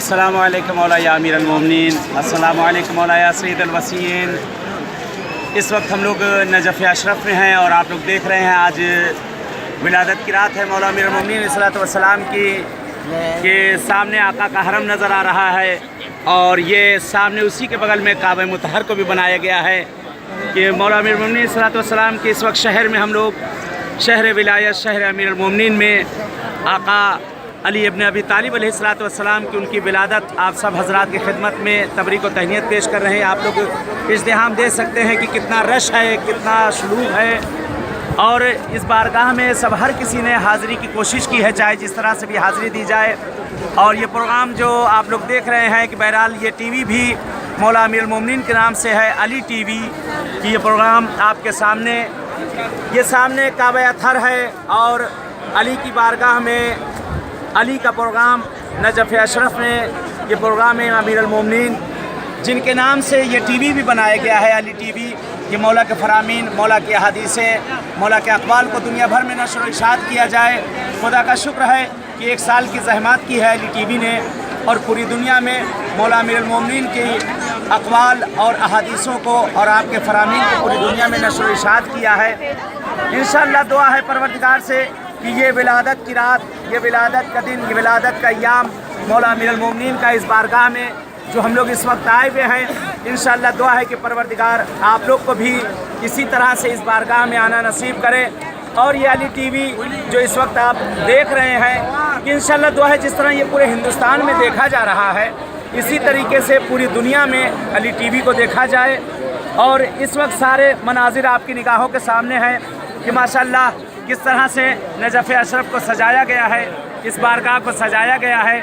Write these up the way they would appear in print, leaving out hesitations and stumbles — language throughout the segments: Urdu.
السلام علیکم مولا یا امیر المومنین، السلام علیکم مولا یا سید الوصیین۔ اس وقت ہم لوگ نجف اشرف میں ہیں اور آپ لوگ دیکھ رہے ہیں آج ولادت کی رات ہے مولا امیر المومنین علیہ الصلوۃ والسلام کی، کہ سامنے آقا کا حرم نظر آ رہا ہے اور یہ سامنے اسی کے بغل میں کعبہ مطہر کو بھی بنایا گیا ہے کہ مولا امیر المومنین علیہ الصلوۃ والسلام کے اس وقت شہر میں ہم لوگ شہر ولایت، شہر امیر المومنین میں آقا علی ابن ابی طالب علیہ الصلوۃ والسلام کی ان کی ولادت آپ سب حضرات کی خدمت میں تبریک و تہنیت پیش کر رہے ہیں۔ آپ لوگ ازدحام دے سکتے ہیں کہ کتنا رش ہے، کتنا شلوغ ہے، اور اس بارگاہ میں سب ہر کسی نے حاضری کی کوشش کی ہے، چاہے جس طرح سے بھی حاضری دی جائے۔ اور یہ پروگرام جو آپ لوگ دیکھ رہے ہیں کہ بہرحال یہ ٹی وی بھی مولا امیر المومنین کے نام سے ہے، علی ٹی وی کی یہ پروگرام آپ کے سامنے، یہ سامنے کعبہ اطہر ہے اور علی کی بارگاہ میں علی کا پروگرام نجف اشرف میں یہ پروگرام ہے امیر المومنین، جن کے نام سے یہ ٹی وی بھی بنایا گیا ہے، علی ٹی وی۔ یہ مولا کے فرامین، مولا کی احادیثیں، مولا کے اقوال کو دنیا بھر میں نشر و اشاعت کیا جائے۔ خدا کا شکر ہے کہ ایک سال کی زحمات کی ہے علی ٹی وی نے اور پوری دنیا میں مولا امیر المومنین کی اقوال اور احادیثوں کو اور آپ کے فرامین کو پوری دنیا میں نشر و اشاعت کیا ہے۔ انشاءاللہ دعا ہے پروردگار سے کہ یہ ولادت کی رات، یہ ولادت کا دن، یہ ولادت کا ایام مولا امیر المومنین کا اس بارگاہ میں جو ہم لوگ اس وقت آئے ہوئے ہیں، انشاءاللہ دعا ہے کہ پروردگار آپ لوگ کو بھی اسی طرح سے اس بارگاہ میں آنا نصیب کرے۔ اور یہ علی ٹی وی جو اس وقت آپ دیکھ رہے ہیں کہ انشاءاللہ دعا ہے جس طرح یہ پورے ہندوستان میں دیکھا جا رہا ہے، اسی طریقے سے پوری دنیا میں علی ٹی وی کو دیکھا جائے۔ اور اس وقت سارے مناظر آپ کی نگاہوں کے سامنے ہیں کہ ماشاءاللہ کس طرح سے نجف اشرف کو سجایا گیا ہے، اس بارگاہ کو سجایا گیا ہے۔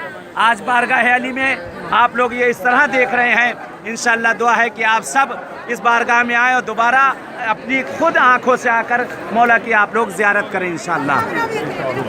آج بارگاہ علی میں آپ لوگ یہ اس طرح دیکھ رہے ہیں۔ انشاءاللہ دعا ہے کہ آپ سب اس بارگاہ میں آئیں اور دوبارہ اپنی خود آنکھوں سے آ کر مولا کی آپ لوگ زیارت کریں انشاءاللہ۔